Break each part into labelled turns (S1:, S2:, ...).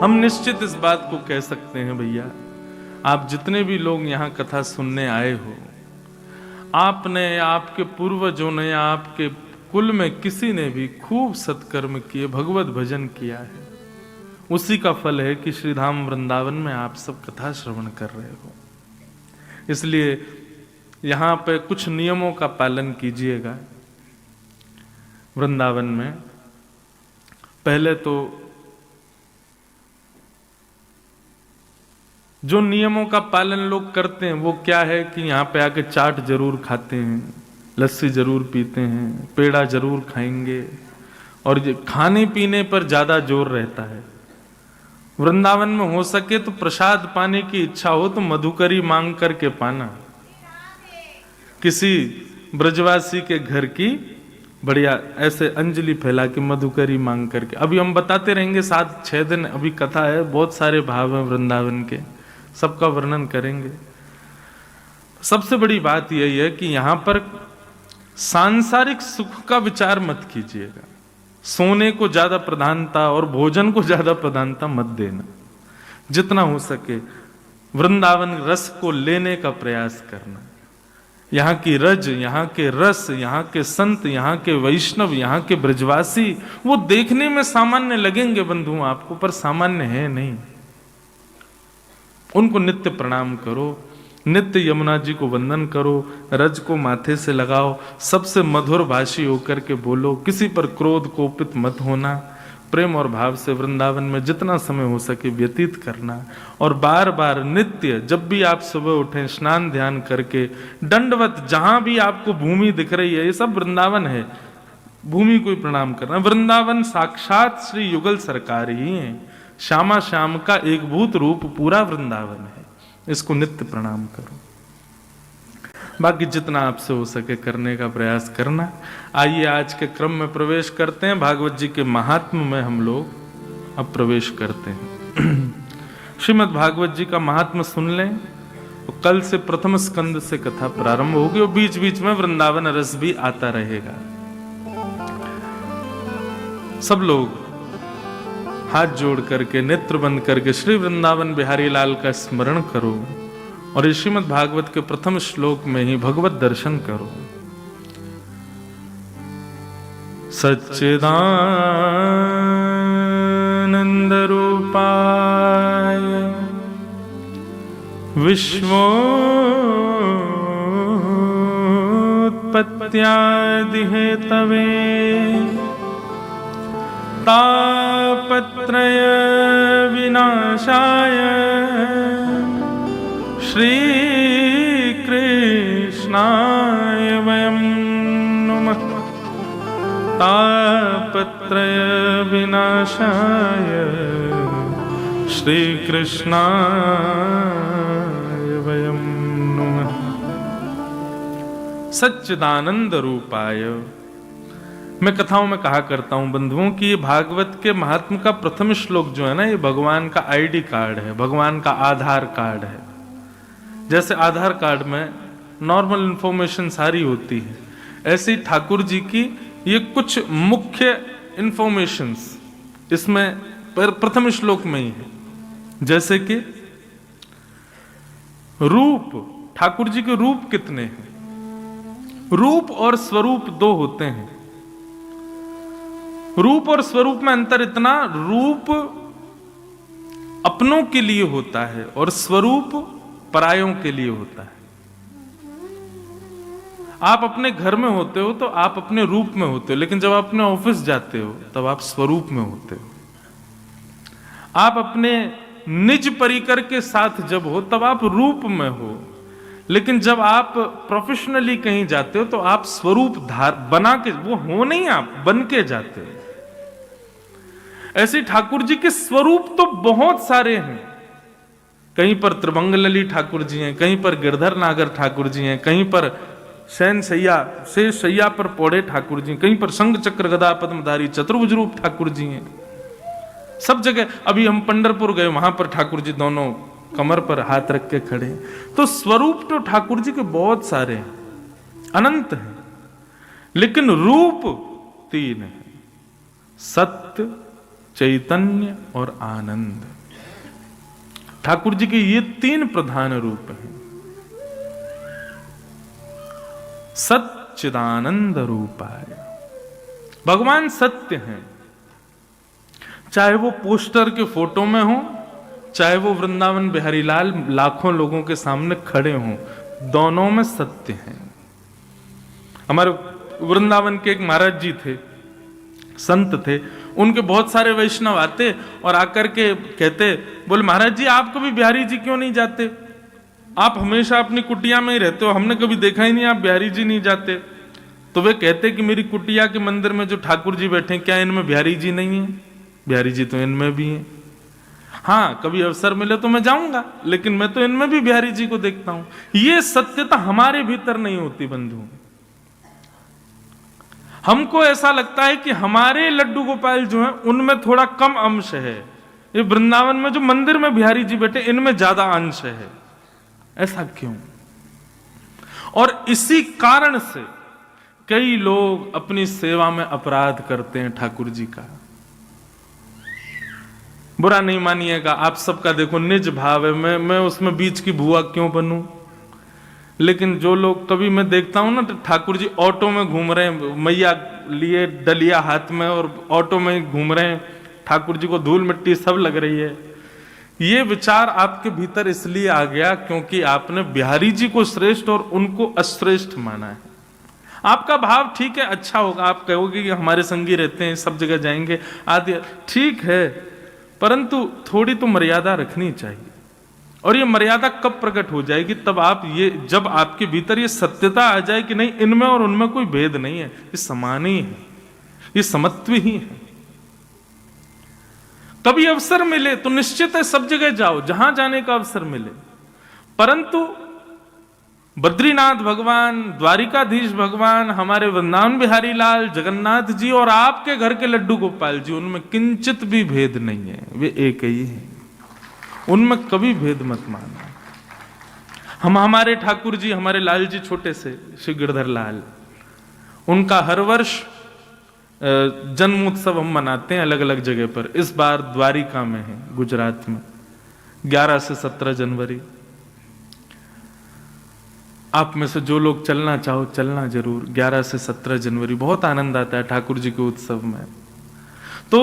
S1: हम निश्चित इस बात को कह सकते हैं भैया, आप जितने भी लोग यहाँ कथा सुनने आए हो, आपने, आपके पूर्वजों ने, आपके कुल में किसी ने भी खूब सत्कर्म किए, भगवत भजन किया है। उसी का फल है कि श्री धाम वृंदावन में आप सब कथा श्रवण कर रहे हो। इसलिए यहाँ पे कुछ नियमों का पालन कीजिएगा। वृंदावन में पहले तो जो नियमों का पालन लोग करते हैं वो क्या है कि यहाँ पे आके चाट जरूर खाते हैं, लस्सी जरूर पीते हैं, पेड़ा जरूर खाएंगे, और खाने पीने पर ज्यादा जोर रहता है। वृंदावन में हो सके तो प्रसाद पाने की इच्छा हो तो मधुकरी मांग करके पाना, किसी ब्रजवासी के घर की बढ़िया ऐसे अंजलि फैला के मधुकरी मांग करके। अभी हम बताते रहेंगे 7-6 दिन अभी कथा है, बहुत सारे भाव हैं वृंदावन के, सबका वर्णन करेंगे। सबसे बड़ी बात यही है कि यहां पर सांसारिक सुख का विचार मत कीजिएगा। सोने को ज्यादा प्रधानता और भोजन को ज्यादा प्रधानता मत देना। जितना हो सके वृंदावन रस को लेने का प्रयास करना। यहाँ की रज, यहाँ के रस, यहाँ के संत, यहाँ के वैष्णव, यहाँ के ब्रजवासी, वो देखने में सामान्य लगेंगे बंधु आपको, पर सामान्य है नहीं। उनको नित्य प्रणाम करो, नित्य यमुना जी को वंदन करो, रज को माथे से लगाओ, सबसे मधुर भाषी होकर के बोलो, किसी पर क्रोध कोपित मत होना, प्रेम और भाव से वृंदावन में जितना समय हो सके व्यतीत करना। और बार बार नित्य जब भी आप सुबह उठें स्नान ध्यान करके दंडवत, जहां भी आपको भूमि दिख रही है, ये सब वृंदावन है, भूमि को प्रणाम करना। वृंदावन साक्षात श्री युगल सरकार ही है, श्यामा श्याम का एक भूत रूप पूरा वृंदावन है, इसको नित्य प्रणाम करो। बाकी जितना आपसे हो सके करने का प्रयास करना। आइए आज के क्रम में प्रवेश करते हैं। भागवत जी के महात्म्य में हम लोग अब प्रवेश करते हैं। श्रीमद् भागवत जी का महात्म्य सुन लें तो कल से प्रथम स्कंद से कथा प्रारंभ होगी और बीच बीच में वृंदावन रस भी आता रहेगा। सब लोग हाथ जोड़ करके नेत्र बंद करके श्री वृंदावन बिहारी लाल का स्मरण करो और श्रीमद् भागवत के प्रथम श्लोक में ही भगवत दर्शन करो। सच्चिदानंद रूपाय विश्वोत्पत्त्यादि हेतवे तापत्रय विनाशाय श्री कृष्णाय वयं नुमः। तापत्रय विनाशाय श्री कृष्णाय वयं नुमः। सच्चिदानंद रूपाय। मैं कथाओं में कहा करता हूं बंधुओं कि ये भागवत के महात्म का प्रथम श्लोक जो है ना, ये भगवान का आईडी कार्ड है, भगवान का आधार कार्ड है। जैसे आधार कार्ड में नॉर्मल इंफॉर्मेशन सारी होती है, ऐसे ही ठाकुर जी की ये कुछ मुख्य इंफॉर्मेशंस इसमें प्रथम श्लोक में ही है। जैसे कि रूप, ठाकुर जी के रूप कितने हैं? रूप और स्वरूप दो होते हैं। रूप और स्वरूप में अंतर इतना, रूप अपनों के लिए होता है और स्वरूप परायों के लिए होता है। आप अपने घर में होते हो तो आप अपने रूप में होते हो, लेकिन जब आप अपने ऑफिस जाते हो तब आप स्वरूप में होते हो। आप अपने निज परिकर के साथ जब हो तब आप रूप में हो, लेकिन जब आप प्रोफेशनली कहीं जाते हो तो आप स्वरूप बना के, वो हो नहीं, आप बन के जाते हो। ऐसे ठाकुर जी के स्वरूप तो बहुत सारे हैं। कहीं पर त्रिभंग लली ठाकुर जी हैं, कहीं पर गिरधर नागर ठाकुर जी हैं, कहीं पर शयन सैया से सैया पर पौड़े ठाकुर जी, कहीं पर शंख चक्र गदा पद्मधारी चतुर्भुज रूप ठाकुर जी हैं। सब जगह, अभी हम पंढरपुर गए, वहां पर ठाकुर जी दोनों कमर पर हाथ रख के खड़े। तो स्वरूप तो ठाकुर जी के बहुत सारे हैं, अनंत हैं, लेकिन रूप 3 है। सत्य, चैतन्य और आनंद। ठाकुर जी के ये तीन प्रधान रूप हैं। सच्चिदानंद रूपाय, भगवान सत्य हैं, चाहे वो पोस्टर के फोटो में हो, चाहे वो वृंदावन बिहारी लाल लाखों लोगों के सामने खड़े हों, दोनों में सत्य हैं। हमारे वृंदावन के एक महाराज जी थे, संत थे, उनके बहुत सारे वैष्णव आते और आकर के कहते, बोले महाराज जी आप कभी बिहारी जी क्यों नहीं जाते? आप हमेशा अपनी कुटिया में ही रहते हो, हमने कभी देखा ही नहीं आप बिहारी जी नहीं जाते। तो वे कहते कि मेरी कुटिया के मंदिर में जो ठाकुर जी बैठे क्या इनमें बिहारी जी नहीं है? बिहारी जी तो इनमें भी हैं। हाँ, कभी अवसर मिले तो मैं जाऊंगा, लेकिन मैं तो इनमें भी बिहारी जी को देखता हूं। ये सत्यता हमारे भीतर नहीं होती बंधु। हमको ऐसा लगता है कि हमारे लड्डू गोपाल जो हैं उनमें थोड़ा कम अंश है, ये वृंदावन में जो मंदिर में बिहारी जी बैठे इनमें ज्यादा अंश है। ऐसा क्यों? और इसी कारण से कई लोग अपनी सेवा में अपराध करते हैं ठाकुर जी का। बुरा नहीं मानिएगा, आप सबका देखो निज भाव है, मैं उसमें बीच की भुआ क्यों बनूं? लेकिन जो लोग कभी मैं देखता हूं ना, तो ठाकुर जी ऑटो में घूम रहे हैं, मैया लिए डलिया हाथ में और ऑटो में घूम रहे हैं, ठाकुर जी को धूल मिट्टी सब लग रही है। ये विचार आपके भीतर इसलिए आ गया क्योंकि आपने बिहारी जी को श्रेष्ठ और उनको अश्रेष्ठ माना है। आपका भाव ठीक है, अच्छा होगा, आप कहोगे कि हमारे संगी रहते हैं, सब जगह जाएंगे आदि, ठीक है, परंतु थोड़ी तो मर्यादा रखनी चाहिए। और ये मर्यादा कब प्रकट हो जाएगी? तब आप ये, जब आपके भीतर ये सत्यता आ जाए कि नहीं इनमें और उनमें कोई भेद नहीं है, ये समान ही है, ये समत्व ही है। कभी अवसर मिले तो निश्चित है सब जगह जाओ, जहां जाने का अवसर मिले, परंतु बद्रीनाथ भगवान, द्वारिकाधीश भगवान, हमारे वृंदावन बिहारी लाल, जगन्नाथ जी और आपके घर के लड्डू गोपाल जी, उनमें किंचित भी भेद नहीं है, वे एक ही है, उनमें कभी भेद मत मानना। हमारे ठाकुर जी, हमारे लाल जी छोटे से श्री गिरधर लाल, उनका हर वर्ष जन्मोत्सव हम मनाते हैं अलग अलग जगह पर। इस बार द्वारिका में है, गुजरात में, 11 से 17 जनवरी। आप में से जो लोग चलना चाहो चलना जरूर। 11 से 17 जनवरी बहुत आनंद आता है ठाकुर जी के उत्सव में। तो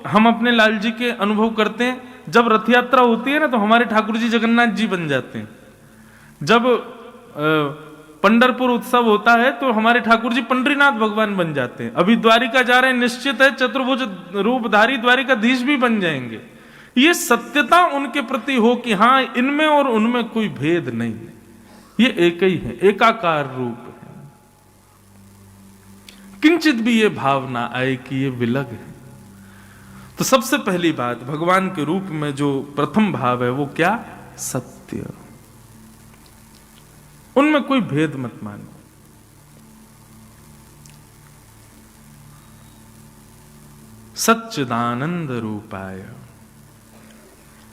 S1: हम अपने लाल जी के अनुभव करते हैं, जब रथ यात्रा होती है ना तो हमारे ठाकुर जी जगन्नाथ जी बन जाते हैं। जब पंढरपुर उत्सव होता है तो हमारे ठाकुर जी पंडरीनाथ भगवान बन जाते हैं। अभी द्वारिका जा रहे हैं, निश्चित है चतुर्भुज रूपधारी द्वारिकाधीश भी बन जाएंगे। ये सत्यता उनके प्रति हो कि हाँ इनमें और उनमें कोई भेद नहीं है, ये एक ही है, एकाकार रूप है। किंचित भी ये भावना आए कि ये विलग है। तो सबसे पहली बात, भगवान के रूप में जो प्रथम भाव है वो क्या? सत्य। उनमें कोई भेद मत मानो। सच्चिदानंद रूपाय।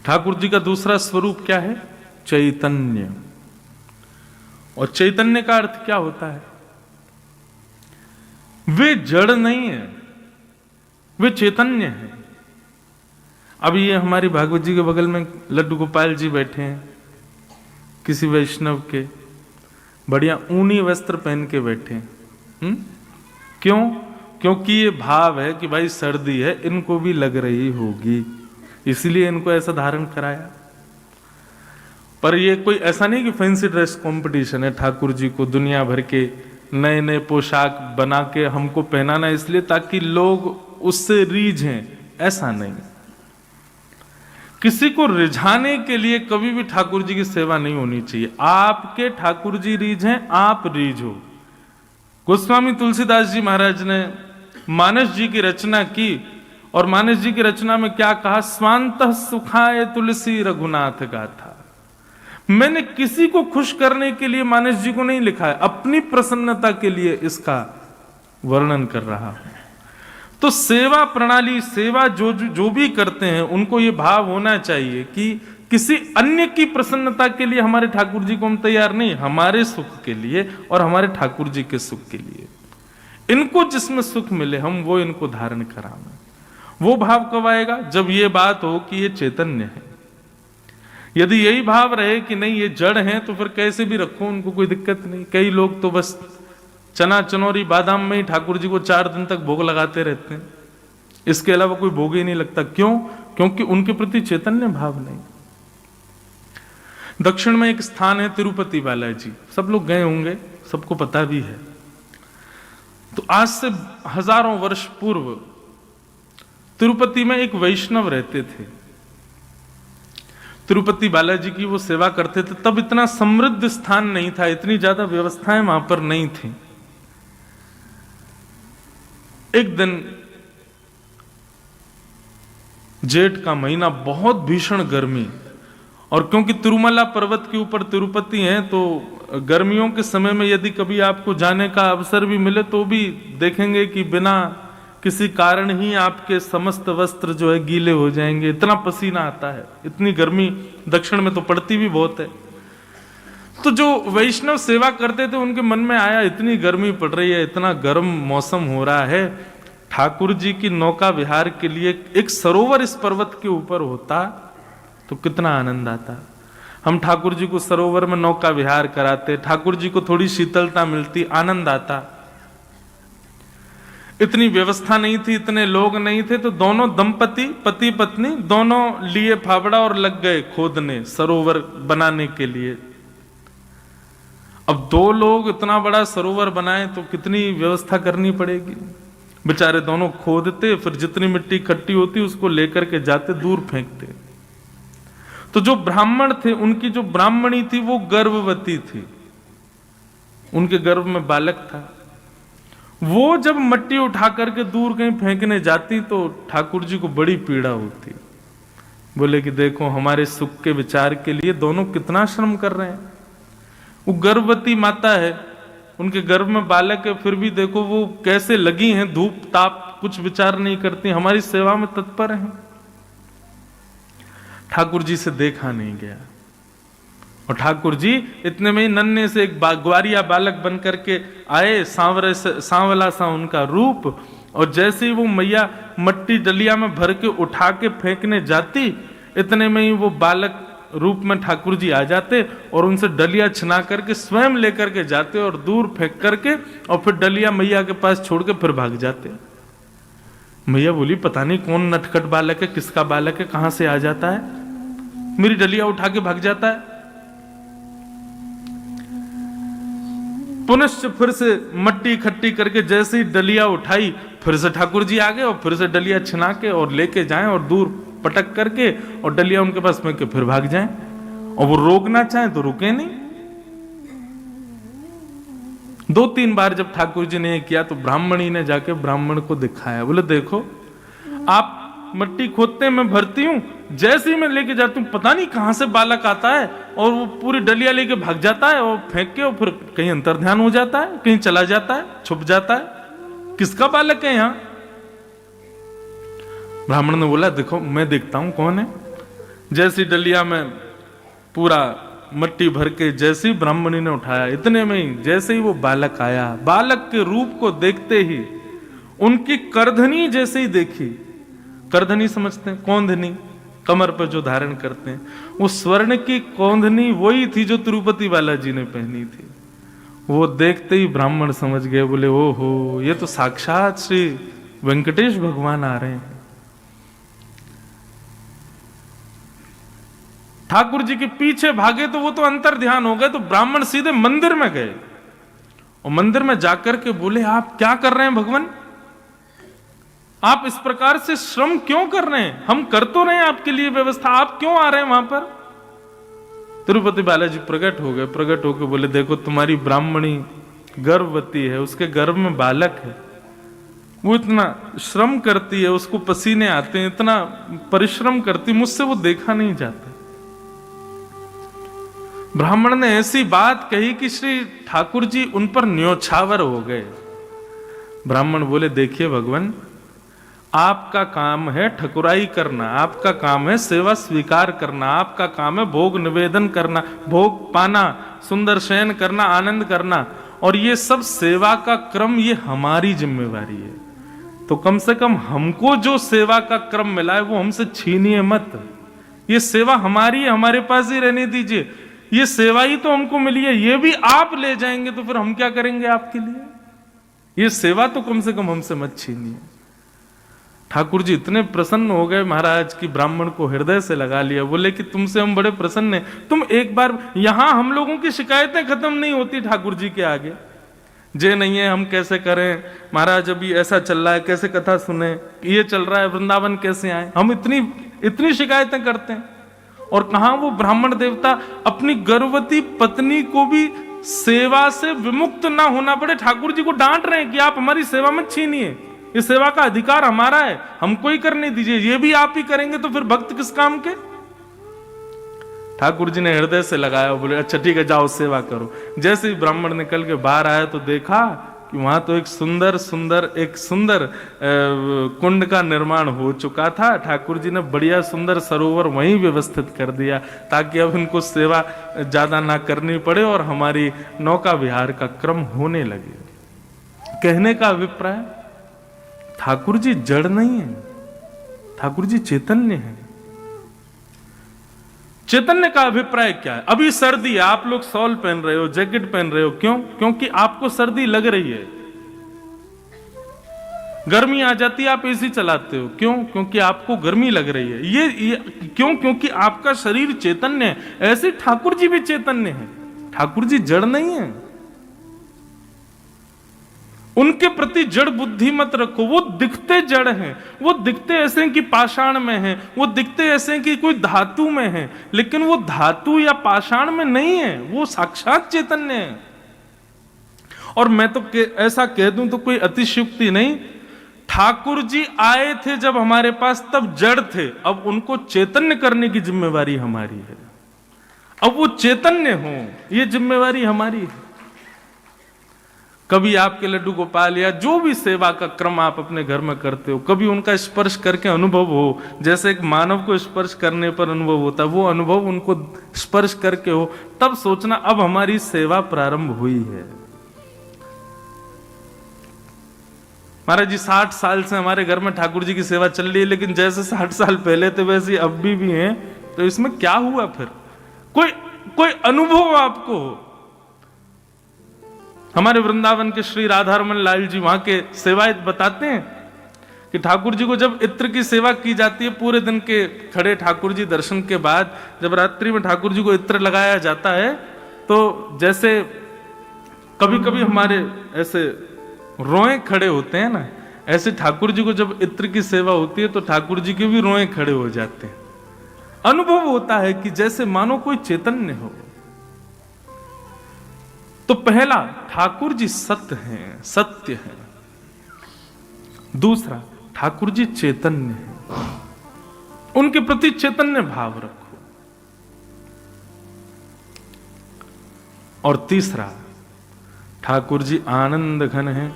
S1: ठाकुर जी का दूसरा स्वरूप क्या है? चैतन्य। और चैतन्य का अर्थ क्या होता है? वे जड़ नहीं है, वे चैतन्य है। अभी ये हमारी भागवत जी के बगल में लड्डू गोपाल जी बैठे हैं, किसी वैष्णव के, बढ़िया ऊनी वस्त्र पहन के बैठे हैं। क्यों? क्योंकि ये भाव है कि भाई सर्दी है, इनको भी लग रही होगी, इसलिए इनको ऐसा धारण कराया। पर ये कोई ऐसा नहीं कि फैंसी ड्रेस कंपटीशन है, ठाकुर जी को दुनिया भर के नए नए पोशाक बना के हमको पहनाना इसलिए ताकि लोग उससे रीझें, ऐसा नहीं। किसी को रिझाने के लिए कभी भी ठाकुर जी की सेवा नहीं होनी चाहिए। आपके ठाकुर जी रीझें, आप रीझो। गोस्वामी तुलसीदास जी महाराज ने मानस जी की रचना की और मानस जी की रचना में क्या कहा? स्वांतः सुखाय तुलसी रघुनाथ गाथा। मैंने किसी को खुश करने के लिए मानस जी को नहीं लिखा है, अपनी प्रसन्नता के लिए इसका वर्णन कर रहा हूं। तो सेवा प्रणाली, सेवा जो भी करते हैं उनको ये भाव होना चाहिए कि किसी अन्य की प्रसन्नता के लिए हमारे ठाकुर जी को हम तैयार नहीं, हमारे सुख के लिए और हमारे ठाकुर जी के सुख के लिए। इनको जिसमें सुख मिले हम वो इनको धारण करावें। वो भाव कब आएगा? जब ये बात हो कि ये चैतन्य है। यदि यही भाव रहे कि नहीं ये जड़ हैं, तो फिर कैसे भी रखो, उनको कोई दिक्कत नहीं। कई लोग तो बस चना चनौरी बादाम में ही ठाकुर जी को 4 दिन तक भोग लगाते रहते हैं, इसके अलावा कोई भोग ही नहीं लगता। क्यों? क्योंकि उनके प्रति चैतन्य भाव नहीं। दक्षिण में एक स्थान है तिरुपति बालाजी, सब लोग गए होंगे, सबको पता भी है। तो आज से हजारों वर्ष पूर्व तिरुपति में एक वैष्णव रहते थे। तिरुपति बालाजी की वो सेवा करते थे। तब इतना समृद्ध स्थान नहीं था, इतनी ज्यादा व्यवस्थाएं वहां पर नहीं थी। एक दिन जेठ का महीना, बहुत भीषण गर्मी, और क्योंकि तिरुमला पर्वत के ऊपर तिरुपति है, तो गर्मियों के समय में यदि कभी आपको जाने का अवसर भी मिले तो भी देखेंगे कि बिना किसी कारण ही आपके समस्त वस्त्र जो है गीले हो जाएंगे, इतना पसीना आता है। इतनी गर्मी दक्षिण में तो पड़ती भी बहुत है। तो जो वैष्णव सेवा करते थे उनके मन में आया, इतनी गर्मी पड़ रही है, इतना गर्म मौसम हो रहा है, ठाकुर जी की नौका विहार के लिए एक सरोवर इस पर्वत के ऊपर होता तो कितना आनंद आता। हम ठाकुर जी को सरोवर में नौका विहार कराते, ठाकुर जी को थोड़ी शीतलता मिलती, आनंद आता। इतनी व्यवस्था नहीं थी, इतने लोग नहीं थे, तो दोनों दंपति, पति पत्नी दोनों लिए फावड़ा और लग गए खोदने सरोवर बनाने के लिए। अब 2 लोग इतना बड़ा सरोवर बनाए तो कितनी व्यवस्था करनी पड़ेगी। बेचारे दोनों खोदते, फिर जितनी मिट्टी इकट्ठी होती उसको लेकर के जाते, दूर फेंकते। तो जो ब्राह्मण थे, उनकी जो ब्राह्मणी थी वो गर्भवती थी, उनके गर्भ में बालक था। वो जब मट्टी उठा करके दूर कहीं फेंकने जाती तो ठाकुर जी को बड़ी पीड़ा होती। बोले कि देखो हमारे सुख के विचार के लिए दोनों कितना श्रम कर रहे हैं। वो गर्भवती माता है, उनके गर्भ में बालक है, फिर भी देखो वो कैसे लगी हैं, धूप ताप कुछ विचार नहीं करती, हमारी सेवा में तत्पर हैं। ठाकुर जी से देखा नहीं गया, और ठाकुर जी इतने में ही नन्हे से एक ग्वारिया बालक बन करके आए, सांवला सा उनका रूप, और जैसे ही वो मैया मट्टी डलिया में भर के उठा के फेंकने जाती, इतने में ही वो बालक रूप में ठाकुर जी आ जाते और उनसे डलिया छिना करके स्वयं लेकर के जाते और दूर फेंक करके, और फिर डलिया मैया के पास छोड़ के फिर भाग जाते। मैया बोली पता नहीं कौन नटखट बालक है, किसका बालक है, कहां से आ जाता है, मेरी डलिया उठा के भाग जाता है। पुनश्च फिर से मट्टी इकट्ठी करके जैसे ही डलिया उठाई, फिर से ठाकुर जी आ गए और फिर से डलिया छिना के और लेके जाएं और दूर पटक करके और डलिया उनके पास फेंक के फिर भाग जाएं, और वो रोकना चाहें तो रुके नहीं। 2-3 बार जब ठाकुर जी ने किया तो ब्राह्मणी ने जाके ब्राह्मण को दिखाया, बोले देखो आप मट्टी खोदते मैं भरती हूं, जैसे ही मैं लेके जाती हूँ पता नहीं कहां से बालक आता है और वो पूरी डलिया लेके भाग जाता है और फेंक के, और फिर कहीं अंतर ध्यान हो जाता है, कहीं चला जाता है, छुप जाता है, किसका बालक है यहां? ब्राह्मण ने बोला देखो मैं देखता हूं कौन है। जैसी डलिया में पूरा मट्टी भर के जैसे ही ब्राह्मणी ने उठाया, इतने में ही जैसे ही वो बालक आया, बालक के रूप को देखते ही उनकी करधनी जैसे ही देखी, करधनी समझते हैं, कौंधनी कमर पर जो धारण करते हैं, वो स्वर्ण की कौंधनी वही थी जो तिरुपति बालाजी ने पहनी थी। वो देखते ही ब्राह्मण समझ गए, बोले ओहो ये तो साक्षात श्री वेंकटेश भगवान आ रहे हैं। ठाकुर जी के पीछे भागे तो वो तो अंतर ध्यान हो गए, तो ब्राह्मण सीधे मंदिर में गए और मंदिर में जाकर के बोले आप क्या कर रहे हैं भगवान, आप इस प्रकार से श्रम क्यों कर रहे हैं, हम कर तो रहे हैं आपके लिए व्यवस्था, आप क्यों आ रहे हैं वहां पर? तिरुपति बालाजी प्रकट हो गए, प्रकट होकर बोले देखो तुम्हारी ब्राह्मणी गर्भवती है, उसके गर्भ में बालक है, वो इतना श्रम करती है, उसको पसीने आते हैं, इतना परिश्रम करती, मुझसे वो देखा नहीं जाता। ब्राह्मण ने ऐसी बात कही कि श्री ठाकुर जी उन पर न्योछावर हो गए। ब्राह्मण बोले देखिए भगवान, आपका काम है ठकुराई करना, आपका काम है सेवा स्वीकार करना, आपका काम है भोग निवेदन करना, भोग पाना, सुंदर शयन करना, आनंद करना, और ये सब सेवा का क्रम ये हमारी जिम्मेवारी है। तो कम से कम हमको जो सेवा का क्रम मिला है वो हमसे छीनिए मत। ये सेवा हमारी है, हमारे पास ही रहने दीजिए। ये सेवा ही तो हमको मिली है, ये भी आप ले जाएंगे तो फिर हम क्या करेंगे आपके लिए? ये सेवा तो कम से कम हमसे मत छीनिए। ठाकुर जी इतने प्रसन्न हो गए महाराज की ब्राह्मण को हृदय से लगा लिया। बोले कि तुमसे हम बड़े प्रसन्न हैं, तुम एक बार यहां, हम लोगों की शिकायतें खत्म नहीं होती ठाकुर जी के आगे। जे नहीं है हम कैसे करें महाराज, अभी ऐसा चल रहा है, कैसे कथा सुने, ये चल रहा है, वृंदावन कैसे आए, हम इतनी शिकायतें करते हैं। और कहां वो ब्राह्मण देवता अपनी गर्भवती पत्नी को भी सेवा से विमुक्त ना होना पड़े, ठाकुर जी को डांट रहे हैं कि आप हमारी सेवा मत छीनिए, ये सेवा का अधिकार हमारा है, हमको ही करने दीजिए, ये भी आप ही करेंगे तो फिर भक्त किस काम के? ठाकुर जी ने हृदय से लगाया, बोले अच्छा ठीक है जाओ सेवा करो। जैसे ही ब्राह्मण निकल के बाहर आया तो देखा कि वहां तो एक सुंदर कुंड का निर्माण हो चुका था। ठाकुर जी ने बढ़िया सुंदर सरोवर वहीं व्यवस्थित कर दिया ताकि अब इनको सेवा ज्यादा ना करनी पड़े और हमारी नौका विहार का क्रम होने लगे। कहने का अभिप्राय, ठाकुर जी जड़ नहीं है, ठाकुर जी चैतन्य है। चैतन्य का अभिप्राय क्या है? अभी सर्दी है, आप लोग शॉल पहन रहे हो, जैकेट पहन रहे हो, क्यों? क्योंकि आपको सर्दी लग रही है। गर्मी आ जाती है आप एसी चलाते हो, क्यों? क्योंकि आपको गर्मी लग रही है। ये क्यों? क्योंकि आपका शरीर चैतन्य है। ऐसे ठाकुर जी भी चैतन्य है, ठाकुर जी जड़ नहीं है। उनके प्रति जड़ बुद्धि मत रखो, वो दिखते जड़ हैं, वो दिखते ऐसे कि पाषाण में हैं, वो दिखते ऐसे कि कोई धातु में है, लेकिन वो धातु या पाषाण में नहीं है, वो साक्षात चैतन्य है। और मैं तो ऐसा कह दूं तो कोई अतिशयोक्ति नहीं, ठाकुर जी आए थे जब हमारे पास तब जड़ थे, अब उनको चैतन्य करने की जिम्मेवारी हमारी है। अब वो चैतन्य हो, ये जिम्मेवारी हमारी है। कभी आपके लड्डू गोपाल या जो भी सेवा का क्रम आप अपने घर में करते हो, कभी उनका स्पर्श करके अनुभव हो, जैसे एक मानव को स्पर्श करने पर अनुभव होता है, वो अनुभव उनको स्पर्श करके हो, तब सोचना अब हमारी सेवा प्रारंभ हुई है। महाराज जी 60 साल से हमारे घर में ठाकुर जी की सेवा चल रही है, लेकिन जैसे 60 साल पहले थे वैसे अब भी हैं, तो इसमें क्या हुआ फिर? कोई अनुभव आपको हो। हमारे वृंदावन के श्री राधारमन लाल जी वहां के सेवायत बताते हैं कि ठाकुर जी को जब इत्र की सेवा की जाती है, पूरे दिन के खड़े ठाकुर जी दर्शन के बाद जब रात्रि में ठाकुर जी को इत्र लगाया जाता है, तो जैसे कभी कभी हमारे ऐसे रोए खड़े होते हैं ना, ऐसे ठाकुर जी को जब इत्र की सेवा होती है तो ठाकुर जी के भी रोए खड़े हो जाते हैं। अनुभव होता है कि जैसे मानो कोई चैतन्य हो। तो पहला, ठाकुर जी सत्य हैं, सत्य हैं। दूसरा, ठाकुर जी चैतन्य हैं, उनके प्रति चैतन्य भाव रखो। और तीसरा, ठाकुर जी आनंद घन हैं।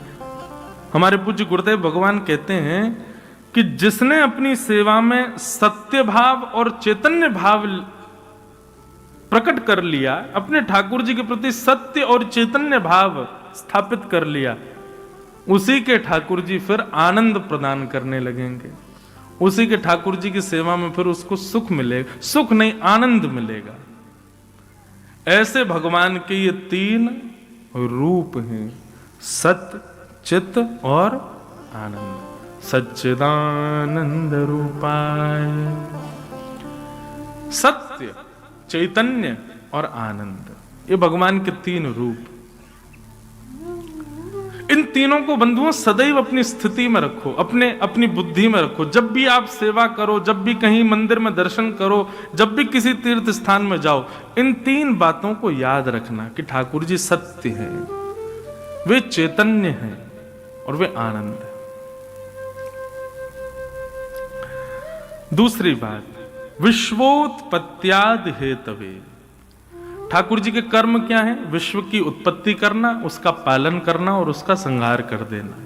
S1: हमारे पूज्य गुरुदेव भगवान कहते हैं कि जिसने अपनी सेवा में सत्य भाव और चैतन्य भाव प्रकट कर लिया, अपने ठाकुर जी के प्रति सत्य और चैतन्य भाव स्थापित कर लिया, उसी के ठाकुर जी फिर आनंद प्रदान करने लगेंगे। उसी के ठाकुर जी की सेवा में फिर उसको सुख मिलेगा, सुख नहीं आनंद मिलेगा। ऐसे भगवान के ये 3 रूप हैं, सत्य, चित्त और आनंद। सच्चिदानंद रूपाय, सत्य, चैतन्य और आनंद, ये भगवान के 3 रूप। इन तीनों को बंधुओं सदैव अपनी स्थिति में रखो, अपनी बुद्धि में रखो। जब भी आप सेवा करो, जब भी कहीं मंदिर में दर्शन करो, जब भी किसी तीर्थ स्थान में जाओ, इन 3 बातों को याद रखना कि ठाकुर जी सत्य हैं, वे चैतन्य हैं और वे आनंद है। दूसरी बात, विश्वोत्पत्त्यादि हेतवे। ठाकुर जी के कर्म क्या है? विश्व की उत्पत्ति करना, उसका पालन करना और उसका संहार कर देना।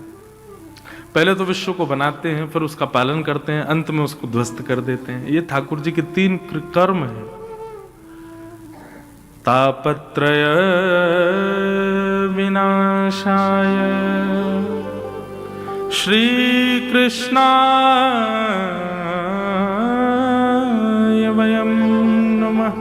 S1: पहले तो विश्व को बनाते हैं, फिर उसका पालन करते हैं, अंत में उसको ध्वस्त कर देते हैं। ये ठाकुर जी के 3 कर्म हैं। तापत्रय विनाशाय श्री कृष्णाय वयं नमः।